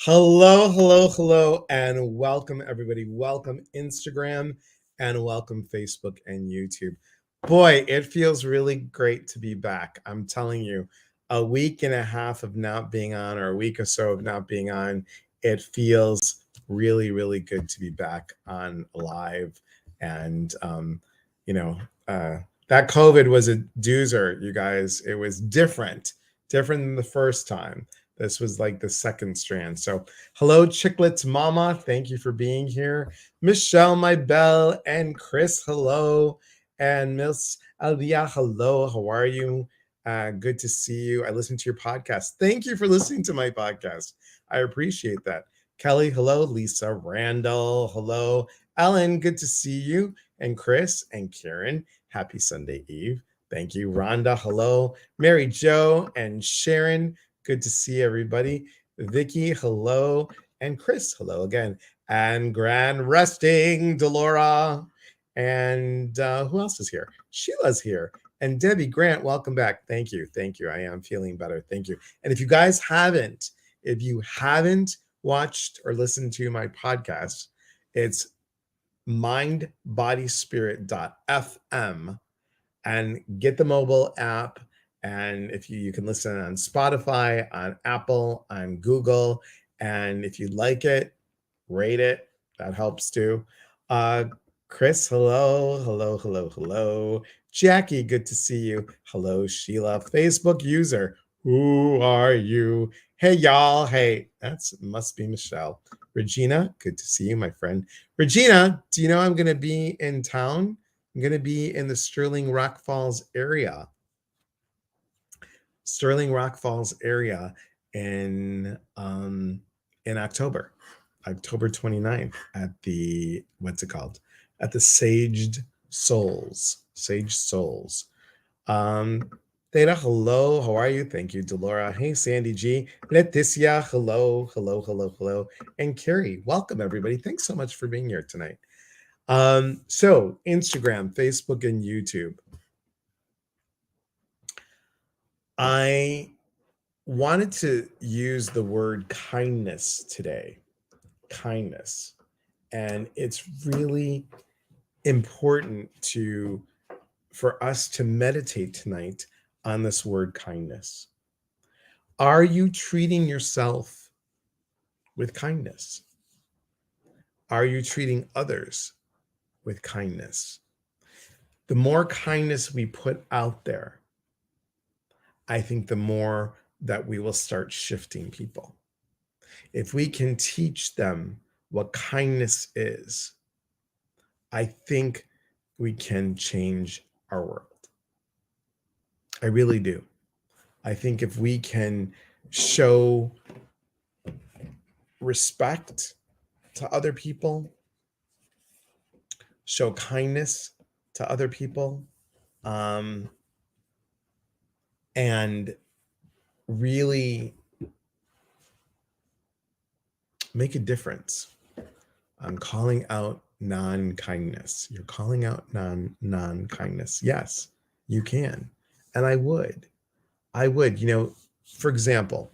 Hello, hello, hello, and welcome everybody. Welcome Instagram and welcome Facebook and YouTube. Boy, it feels really great to be back. I'm telling you, a week and a half of not being on, or a week or so of not being on, it feels really, really good to be back on live. And, you know, uh, that COVID was a doozer, you guys. It was different than the first time. This was like the second strand. So, hello, Chicklets Mama. Thank you for being here. Michelle, my belle, and Chris, hello. And Miss Alia, hello. How are you? Good to see you. I listened to your podcast. Thank you for listening to my podcast. I appreciate that. Kelly, hello. Lisa Randall, hello. Ellen, good to see you. And Chris and Karen, happy Sunday Eve. Thank you. Rhonda, hello. Mary Jo and Sharon, good to see everybody. Vicky, hello. And Chris, hello again. And Grand Resting, Delora. And who else is here? Sheila's here. And Debbie Grant, welcome back. Thank you. Thank you. I am feeling better. Thank you. And if you guys haven't, if you haven't watched or listened to my podcast, it's mindbodyspirit.fm, and get the mobile app. And if you can listen on Spotify, on Apple, on Google. And if you like it, rate it. That helps too. Uh, Chris, hello, hello, hello, hello. Jackie, good to see you. Hello, Sheila. Facebook user, who are you? Hey, y'all. Hey, that's must be Michelle. Regina, good to see you, my friend. Regina, do you know I'm going to be in town? I'm going to be in the Sterling Rock Falls area. Sterling Rock Falls area in October 29th at the what's it called? At the Sage Souls. Um Theta, hello. How are you? Thank you, Delora. Hey, Sandy G. Leticia, hello, hello, hello, hello. And Carrie, welcome everybody. Thanks so much for being here tonight. So Instagram, Facebook, and YouTube. I wanted to use the word kindness today. Kindness. And it's really important for us to meditate tonight on this word kindness. Are you treating yourself with kindness? Are you treating others with kindness? The more kindness we put out there, I think the more that we will start shifting people. If we can teach them what kindness is, I think we can change our world. I really do. I think if we can show respect to other people, show kindness to other people, and really make a difference. I'm calling out non-kindness. You're calling out non-kindness. Yes, you can. And I would. For example,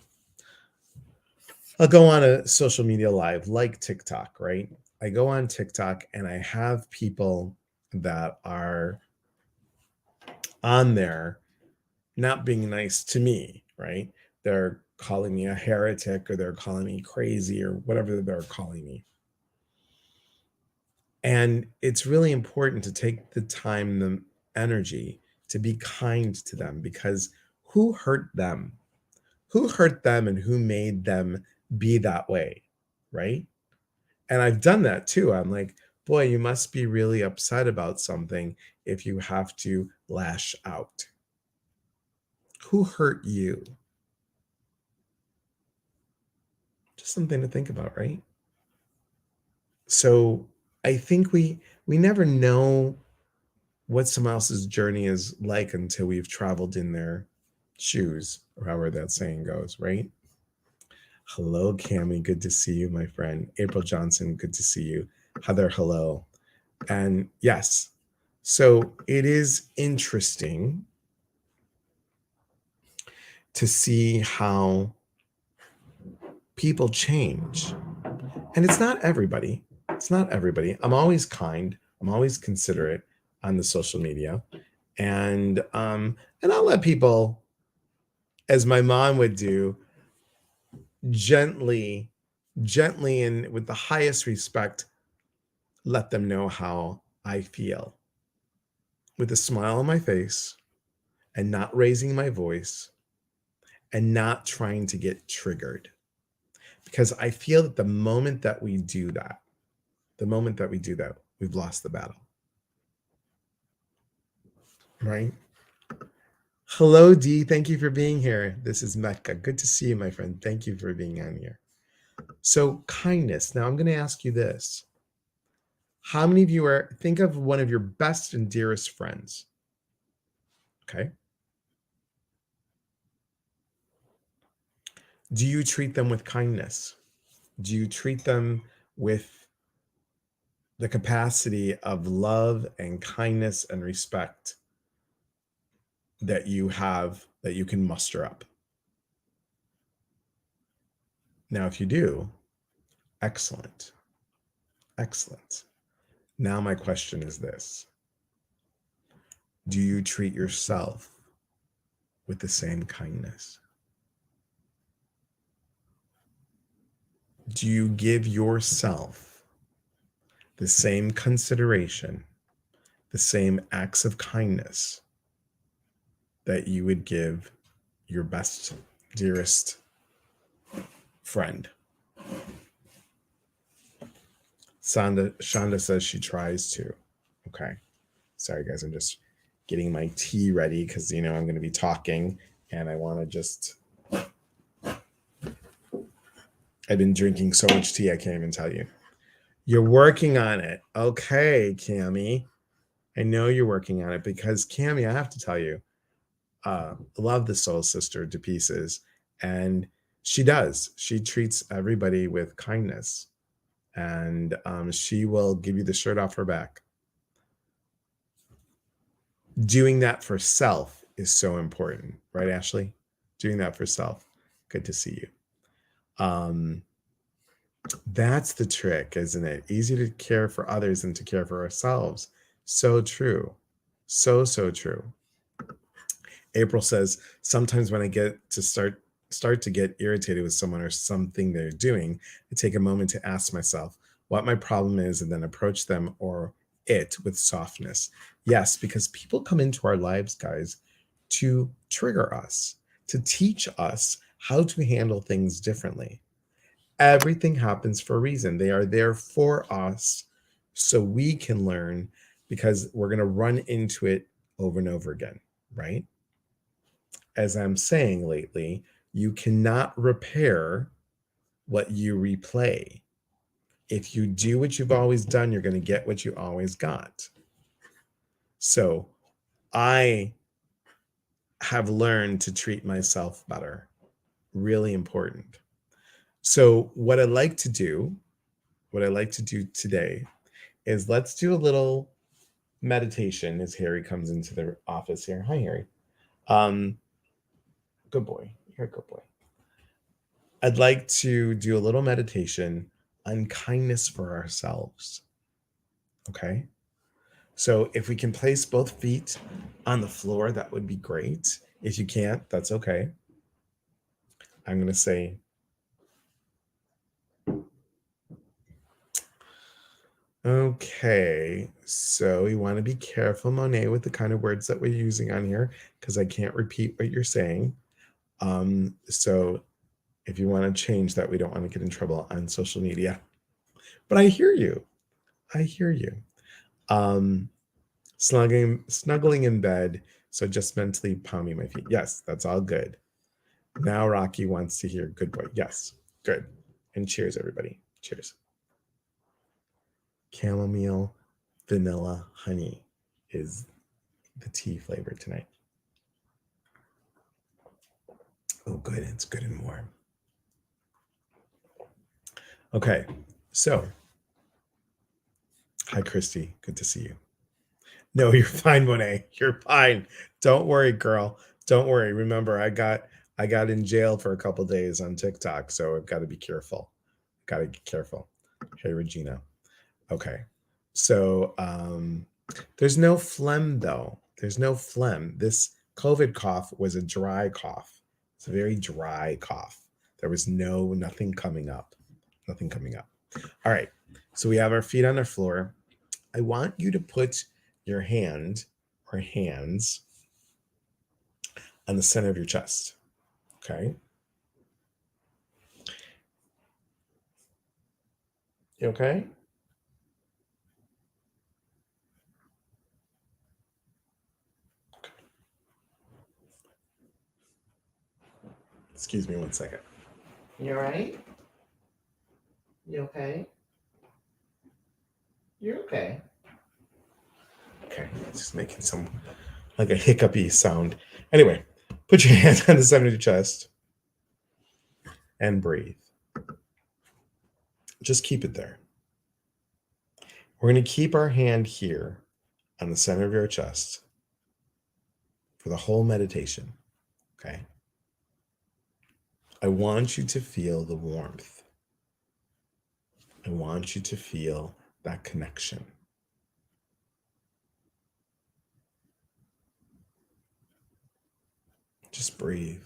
I'll go on a social media live like TikTok, right? I go on TikTok and I have people that are on there not being nice to me, right? They're calling me a heretic, or they're calling me crazy, or whatever they're calling me. And it's really important to take the time, the energy to be kind to them, because who hurt them? Who hurt them and who made them be that way, right? And I've done that too. I'm like, boy, you must be really upset about something if you have to lash out. Who hurt you? Just something to think about, right? So I think we never know what someone else's journey is like until we've traveled in their shoes, or however that saying goes, right? Hello, Cami. Good to see you, my friend. April Johnson, good to see you. Heather, hello. And yes, so it is interesting to see how people change. And it's not everybody. It's not everybody. I'm always kind. I'm always considerate on the social media. And I'll let people, as my mom would do, gently, gently and with the highest respect, let them know how I feel with a smile on my face and not raising my voice and not trying to get triggered. Because I feel that the moment that we do that, we've lost the battle. Right? Hello, Dee. Thank you for being here. This is Mecca. Good to see you, my friend. Thank you for being on here. So, kindness. Now, I'm going to ask you this. How many of you think of one of your best and dearest friends? Okay. Do you treat them with kindness? Do you treat them with the capacity of love and kindness and respect that you have, that you can muster up? Now, if you do, excellent. Excellent. Now, my question is this: do you treat yourself with the same kindness? Do you give yourself the same consideration, the same acts of kindness that you would give your best, dearest friend? Shonda says she tries to. Okay. Sorry, guys. I'm just getting my tea ready because, I'm going to be talking and I want to just. I've been drinking so much tea, I can't even tell you. You're working on it. Okay, Cami. I know you're working on it because, Cami, I have to tell you, love the soul sister to pieces. And she does. She treats everybody with kindness. And she will give you the shirt off her back. Doing that for self is so important, right, Ashley? Doing that for self. Good to see you. That's the trick, isn't it? Easy to care for others than to care for ourselves. So true. So true. April says, sometimes when I get to start to get irritated with someone or something they're doing, I take a moment to ask myself what my problem is and then approach them or it with softness. Yes, because people come into our lives, guys, to trigger us, to teach us how to handle things differently. Everything happens for a reason. They are there for us so we can learn, because we're going to run into it over and over again, right? As I'm saying lately, you cannot repair what you replay. If you do what you've always done, you're going to get what you always got. So I have learned to treat myself better. Really important. So what I like to do today is let's do a little meditation as Harry comes into the office here. Hi, Harry. Good boy. You're a good boy. I'd like to do a little meditation on kindness for ourselves. Okay. So if we can place both feet on the floor, that would be great. If you can't, that's okay. I'm going to say, okay, so you want to be careful, Monet, with the kind of words that we're using on here, because I can't repeat what you're saying. So if you want to change that, we don't want to get in trouble on social media. But I hear you. Snuggling in bed, so just mentally palming my feet. Yes, that's all good. Now Rocky wants to hear good boy. Yes, good. And cheers, everybody. Cheers. Chamomile, vanilla, honey is the tea flavor tonight. Oh, good. It's good and warm. Okay, so hi, Christy. Good to see you. No, you're fine, Monet. You're fine. Don't worry, girl. Don't worry. Remember, I got I got in jail for a couple days on TikTok, so I've got to be careful. Got to be careful. Hey, Regina. Okay. So there's no phlegm though. There's no phlegm. This COVID cough was a dry cough. It's a very dry cough. There was nothing coming up. Nothing coming up. All right. So we have our feet on the floor. I want you to put your hand or hands on the center of your chest. Okay. You okay? Excuse me 1 second. You all right? You okay? You're okay. Okay, just making some like a hiccupy sound. Anyway, put your hands on the center of your chest and breathe. Just keep it there. We're going to keep our hand here on the center of your chest for the whole meditation. Okay. I want you to feel the warmth. I want you to feel that connection. Just breathe.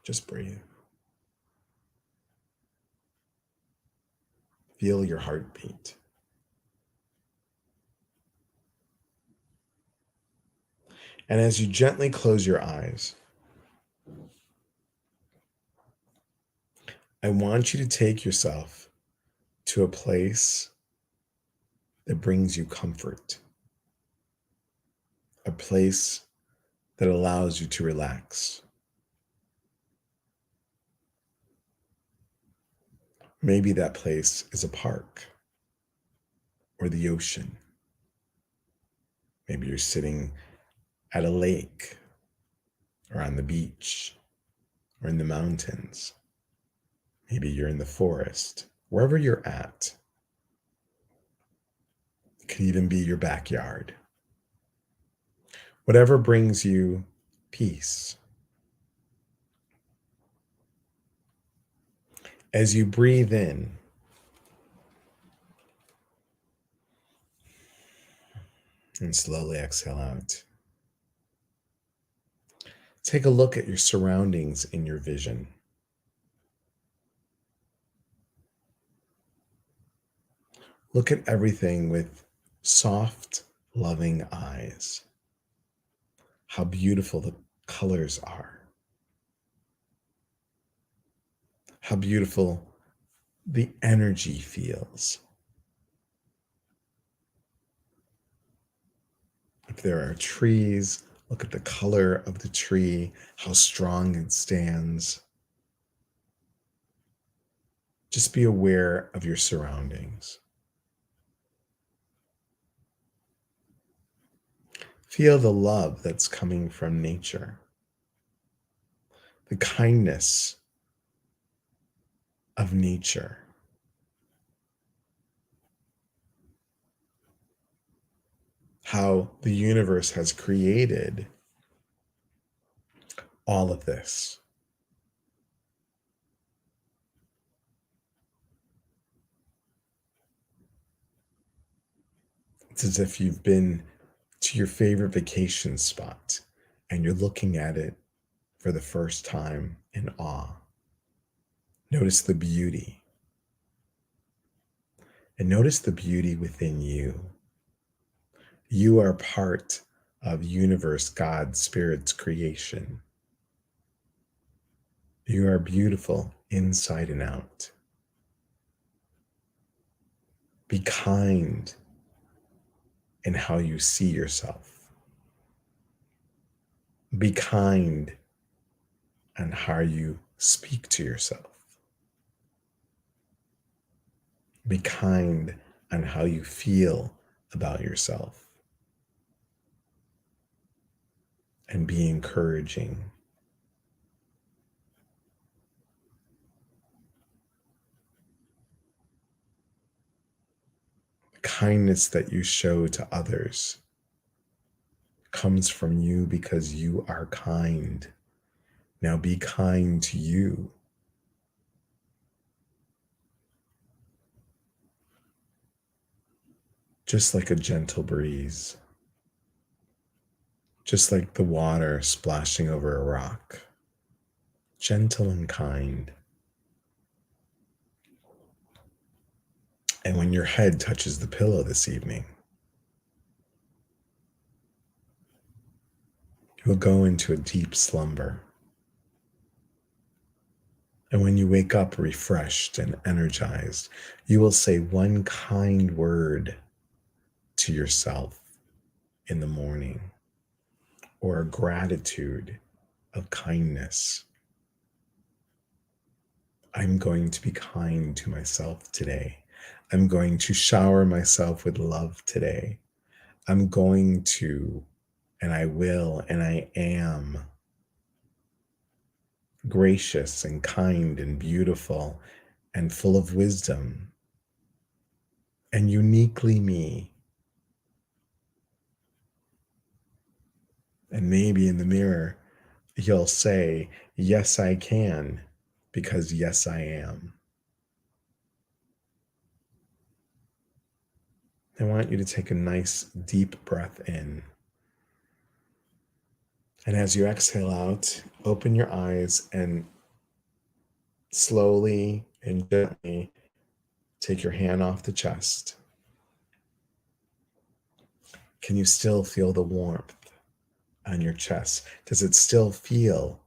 Just breathe. Feel your heartbeat. And as you gently close your eyes, I want you to take yourself to a place that brings you comfort, a place that allows you to relax. Maybe that place is a park or the ocean. Maybe you're sitting at a lake or on the beach or in the mountains. Maybe you're in the forest. Wherever you're at, it could even be your backyard. Whatever brings you peace. As you breathe in, and slowly exhale out, take a look at your surroundings in your vision. Look at everything with soft, loving eyes. How beautiful the colors are. How beautiful the energy feels. If there are trees, look at the color of the tree, how strong it stands. Just be aware of your surroundings. Feel the love that's coming from nature, the kindness of nature. How the universe has created all of this. It's as if you've been to your favorite vacation spot and you're looking at it for the first time in awe. Notice the beauty. And notice the beauty within you. You are part of universe, God, Spirit's creation. You are beautiful inside and out. Be kind in how you see yourself. Be kind in how you speak to yourself. Be kind on how you feel about yourself. And be encouraging. Kind kindness that you show to others comes from you because you are kind. Now be kind to you. Just like a gentle breeze, just like the water splashing over a rock, gentle and kind. And when your head touches the pillow this evening, you will go into a deep slumber. And when you wake up refreshed and energized, you will say one kind word to yourself in the morning, or a gratitude of kindness. I'm going to be kind to myself today. I'm going to shower myself with love today. I'm going to, and I will, and I am gracious and kind and beautiful and full of wisdom and uniquely me. And maybe in the mirror, you'll say, yes, I can, because yes, I am. I want you to take a nice deep breath in. And as you exhale out, open your eyes and slowly and gently take your hand off the chest. Can you still feel the warmth on your chest? Does it still feel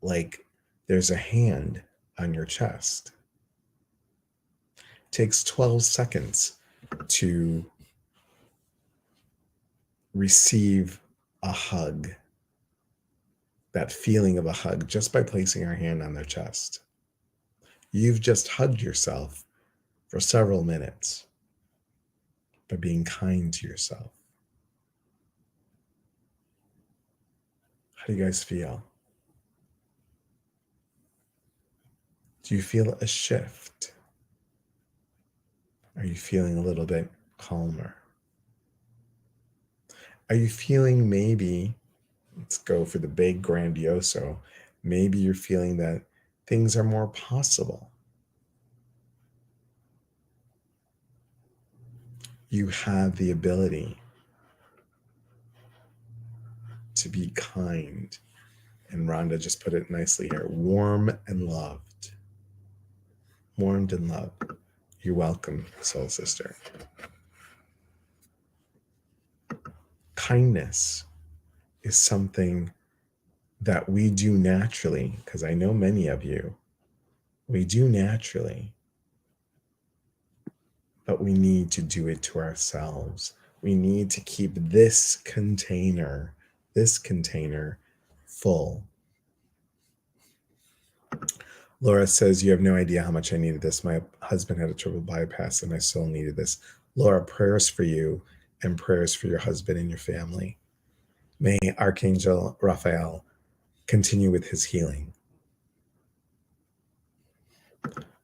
like there's a hand on your chest? It takes 12 seconds to receive a hug, that feeling of a hug, just by placing our hand on their chest. You've just hugged yourself for several minutes by being kind to yourself. How do you guys feel? Do you feel a shift? Are you feeling a little bit calmer? Are you feeling maybe, let's go for the big grandioso, maybe you're feeling that things are more possible. You have the ability to be kind. And Rhonda just put it nicely here, warm and loved. Warmed and loved. You're welcome, soul sister. Kindness is something that we do naturally, because I know many of you, we do naturally, but we need to do it to ourselves. We need to keep this container full. Laura says, you have no idea how much I needed this. My husband had a triple bypass and I still needed this. Laura, prayers for you and prayers for your husband and your family. May Archangel Raphael continue with his healing.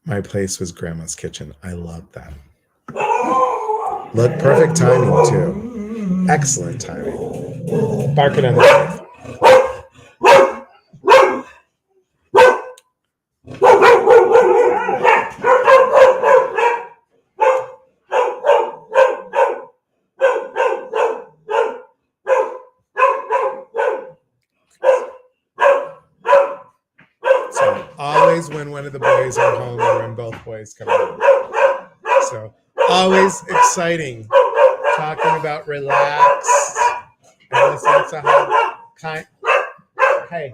My place was Grandma's kitchen. I love that. Look, perfect timing too. Excellent timing. Barking on the knife. So always when one of the boys are home or when both boys come home. So always exciting. Talking about relaxed and listening to how kind. Hey.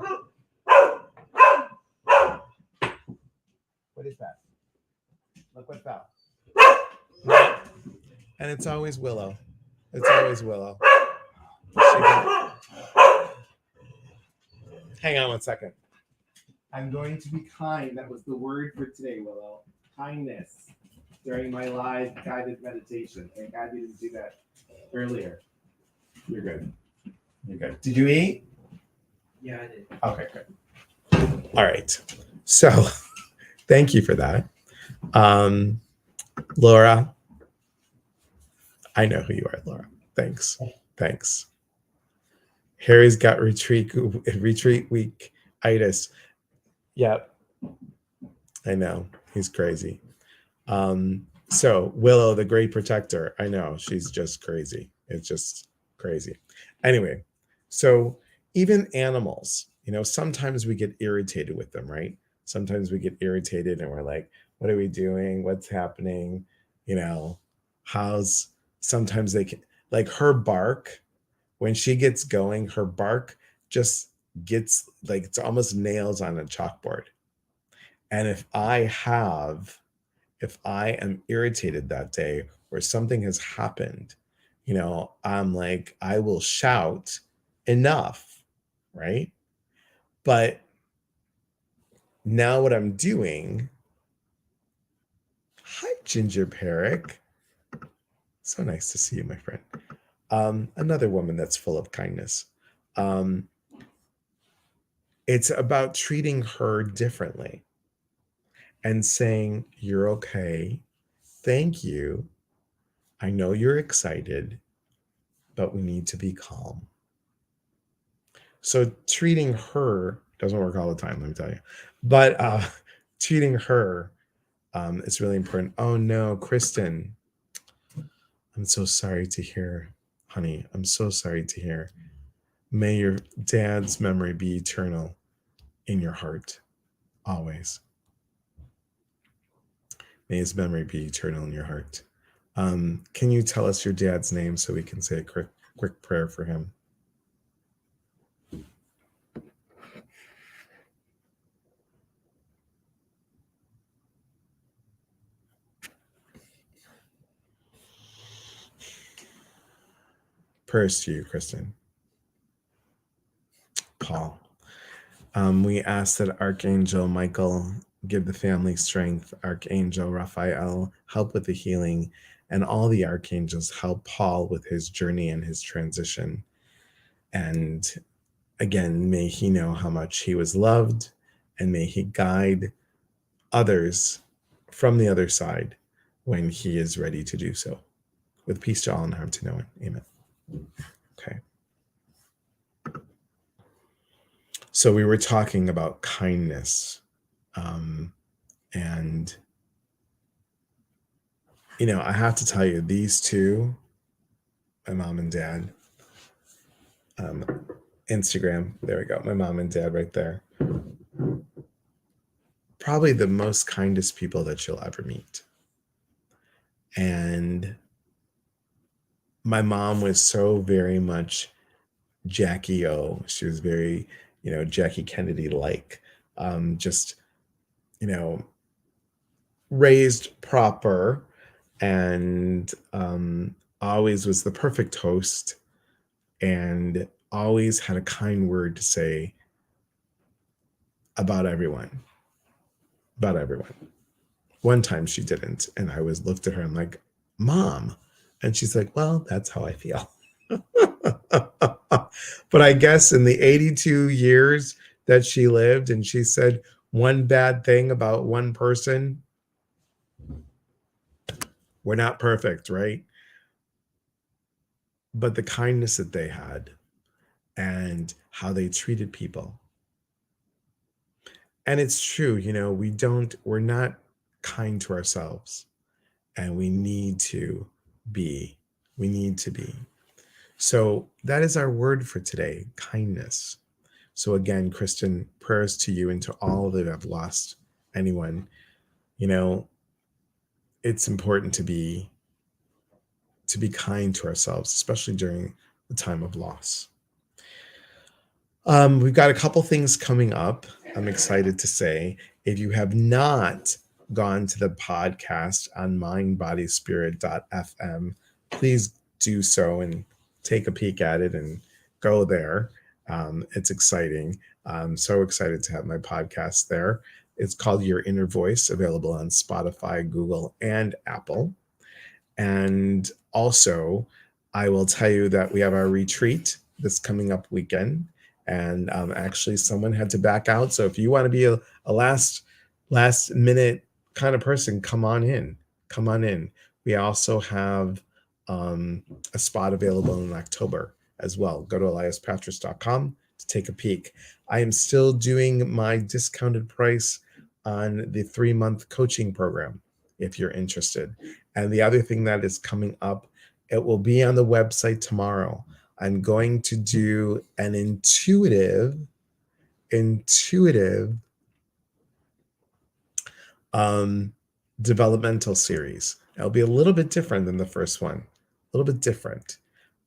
What is that? Look what fell. And it's always Willow. It's always Willow. Hang on one second. I'm going to be kind. That was the word for today, Willow. Kindness during my live guided meditation. Thank God you didn't do that earlier. You're good. You're good. Did you eat? Yeah, I did. Okay, good. All right. So thank you for that. Laura, I know who you are, Laura. Thanks. Thanks. Harry's got retreat week itis. Yep. I know. He's crazy. So Willow, the great protector. I know she's just crazy. It's just crazy. Anyway, so even animals, sometimes we get irritated with them, right? Sometimes we get irritated and we're like, what are we doing? What's happening? How's sometimes they can, like her bark, when she gets going, her bark just gets like it's almost nails on a chalkboard. And if I am irritated that day or something has happened, I'm like, I will shout enough, right? But now what I'm doing, hi, Ginger Perick. So nice to see you, my friend. Another woman that's full of kindness. It's about treating her differently and saying, you're okay. Thank you. I know you're excited, but we need to be calm. So treating her doesn't work all the time, let me tell you. But treating her is really important. Oh no, Kristen. I'm so sorry to hear, honey. I'm so sorry to hear. May your dad's memory be eternal in your heart, always. May his memory be eternal in your heart. Can you tell us your dad's name so we can say a quick prayer for him? Prayers to you, Kristen. Paul. We ask that Archangel Michael give the family strength, Archangel Raphael help with the healing, and all the archangels help Paul with his journey and his transition. And again, may he know how much he was loved, and may he guide others from the other side when he is ready to do so. With peace to all and harm to no one. Amen. Okay. So we were talking about kindness. And, I have to tell you, these two, my mom and dad, Instagram, there we go, my mom and dad right there, probably the most kindest people that you'll ever meet. And my mom was so very much Jackie O. She was very, Jackie Kennedy-like, just, raised proper and always was the perfect host and always had a kind word to say about everyone. One time she didn't, and I was looked at her and like, Mom. And she's like, well, that's how I feel. But I guess in the 82 years that she lived and she said one bad thing about one person, we're not perfect, right? But the kindness that they had and how they treated people. And it's true, we're not kind to ourselves, and we need to be. So that is our word for today, kindness. So again, Kristen, prayers to you and to all that have lost anyone. It's important to be kind to ourselves, especially during the time of loss. We've got a couple things coming up. I'm excited to say, if you have not gone to the podcast on mindbodyspirit.fm, please do so and take a peek at it and go there. It's exciting. I'm so excited to have my podcast there. It's called Your Inner Voice, available on Spotify, Google, and Apple. And also, I will tell you that we have our retreat this coming up weekend. And actually, someone had to back out. So if you want to be a last minute kind of person, come on in. We also have a spot available in October as well. Go to eliaspatras.com to take a peek. I am still doing my discounted price on the 3-month coaching program if you're interested. And the other thing that is coming up, it will be on the website tomorrow. I'm going to do an intuitive developmental series. It'll be a little bit different than the first one, a little bit different.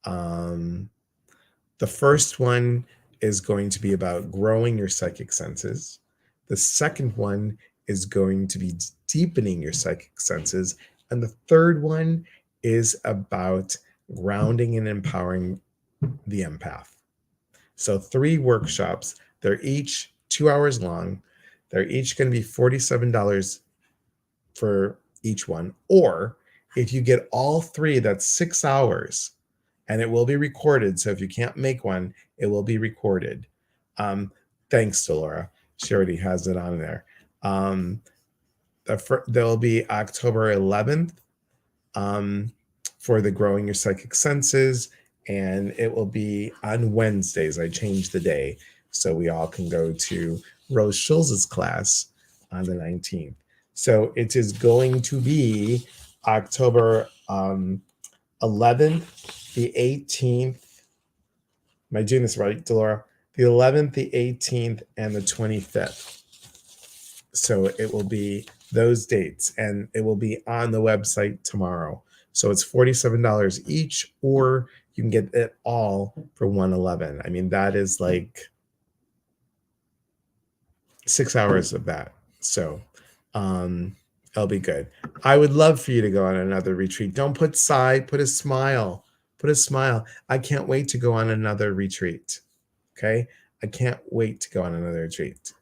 The first one is going to be about growing your psychic senses. The second one is going to be deepening your psychic senses. And the third one is about grounding and empowering the empath. So 3 workshops. They're each 2 hours long. They're each going to be $47 for each one. Or if you get all 3, that's 6 hours. And it will be recorded. So if you can't make one, it will be recorded. Thanks to Laura. She already has it on there. There'll be October 11th for the Growing Your Psychic Senses. And it will be on Wednesdays. I changed the day so we all can go to Rose Schulz's class on the 19th. So it is going to be October 11th, the 18th. Am I doing this right, Delora? The 11th, the 18th, and the 25th. So it will be those dates, and it will be on the website tomorrow. So it's $47 each, or you can get it all for $111. I mean, that is like 6 hours of that. So it'll be good. I would love for you to go on another retreat. Don't put sigh, put a smile. Put a smile. I can't wait to go on another retreat. Okay? I can't wait to go on another retreat.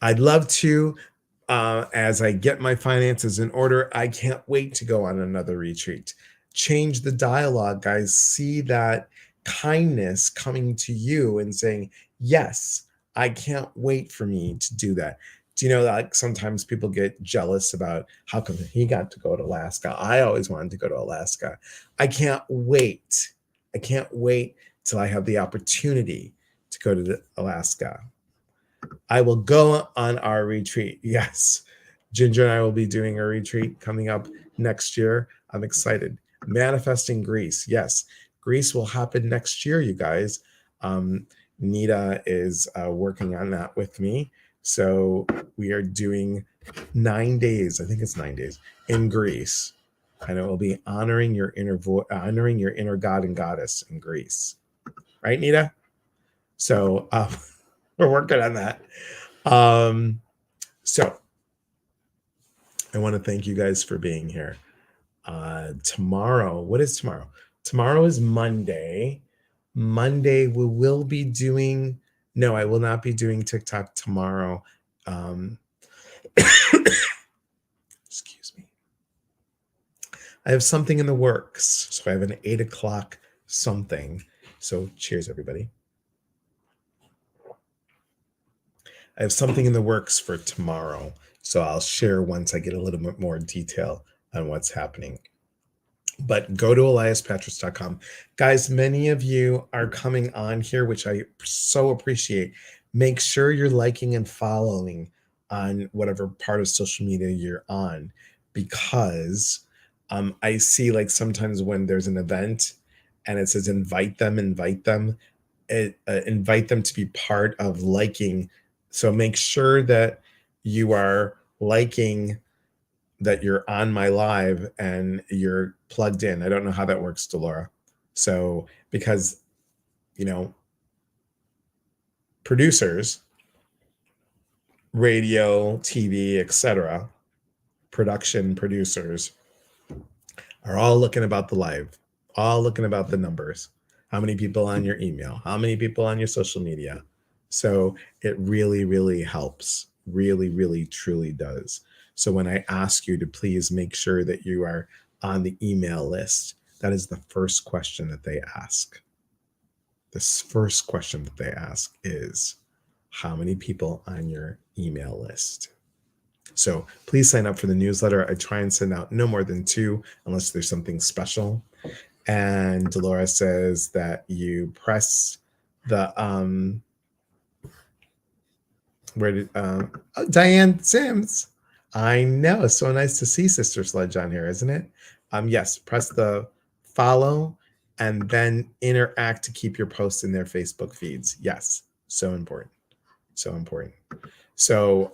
I'd love to, as I get my finances in order, I can't wait to go on another retreat. Change the dialogue, guys. See that kindness coming to you and saying, yes, I can't wait for me to do that. Do you know that like sometimes people get jealous about how come he got to go to Alaska? I always wanted to go to Alaska. I can't wait. I can't wait till I have the opportunity to go to Alaska. I will go on our retreat. Yes. Ginger and I will be doing a retreat coming up next year. I'm excited. Manifesting Greece. Yes. Greece will happen next year, you guys. Nita is working on that with me. So we are doing 9 days. I think it's 9 days in Greece. And it will be honoring your inner God and goddess in Greece. Right, Nita? So we're working on that. So I want to thank you guys for being here. Tomorrow, what is tomorrow? Tomorrow is Monday. Monday we will be doing, no, I will not be doing TikTok tomorrow. Excuse me. I have something in the works. So I have an 8 o'clock something. So cheers, everybody. I have something in the works for tomorrow. So I'll share once I get a little bit more detail on what's happening. But go to eliaspatras.com. Guys, many of you are coming on here, which I so appreciate. Make sure you're liking and following on whatever part of social media you're on, because I see like sometimes when there's an event and it says invite them invite them to be part of liking. So make sure that you are liking, that you're on my live and you're plugged in. I don't know how that works, Delora. So because, you know, producers, radio, TV, etc., production producers are all looking about the live, all looking about the numbers. How many people on your email? How many people on your social media? So it really, really helps. Really, really, truly does. So when I ask you to please make sure that you are on the email list, that is the first question that they ask. This first question that they ask is, how many people on your email list? So please sign up for the newsletter. I try and send out no more than 2 unless there's something special. And Dolores says that you press the where did oh, Diane Sims. I know, it's so nice to see Sister Sledge on here, isn't it? Yes, press the follow and then interact to keep your posts in their Facebook feeds. Yes, so important. So important. So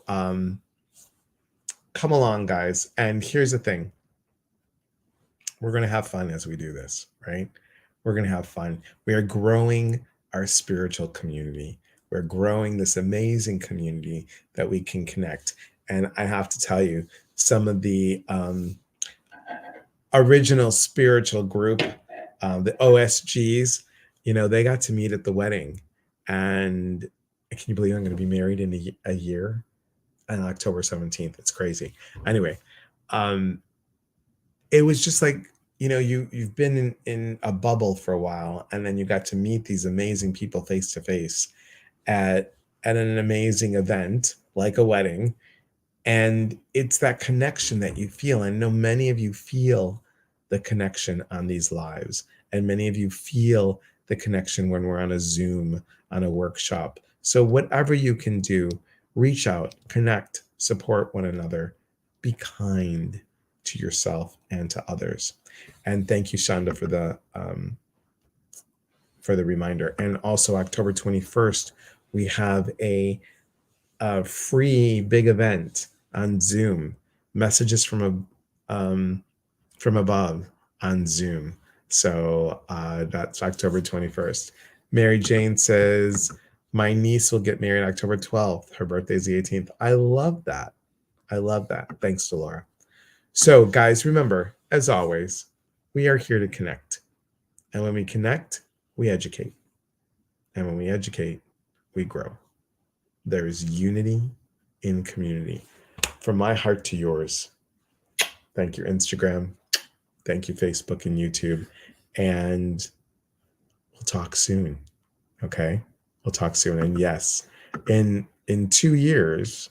come along, guys. And here's the thing. We're going to have fun as we do this, right? We're going to have fun. We are growing our spiritual community. We're growing this amazing community that we can connect. And I have to tell you, some of the original spiritual group, the OSGs, they got to meet at the wedding. And can you believe I'm going to be married in a year on October 17th? It's crazy. Anyway, it was just like, you've been in a bubble for a while, and then you got to meet these amazing people face to face at an amazing event like a wedding. And it's that connection that you feel. I know many of you feel the connection on these lives, and many of you feel the connection when we're on a Zoom, on a workshop. So whatever you can do, reach out, connect, support one another, be kind to yourself and to others. And thank you, Shonda, for the reminder. And also October 21st, we have a free big event on Zoom, messages from above on Zoom. So that's October 21st. Mary Jane says, my niece will get married October 12th. Her birthday's the 18th. I love that. I love that. Thanks to Laura. So guys, remember, as always, we are here to connect. And when we connect, we educate. And when we educate, we grow. There is unity in community. From my heart to yours, thank you, Instagram. Thank you, Facebook and YouTube. And we'll talk soon. Okay? We'll talk soon. And yes, in 2 years,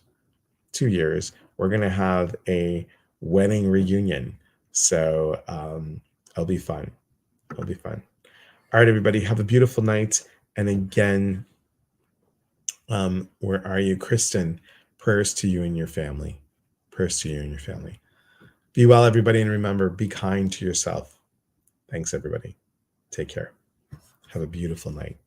we're going to have a wedding reunion. So it'll be fun. It'll be fun. All right, everybody, have a beautiful night. And again, where are you, Kristen? Prayers to you and your family. Prayers to you and your family. Be well, everybody, and remember, be kind to yourself. Thanks, everybody. Take care. Have a beautiful night.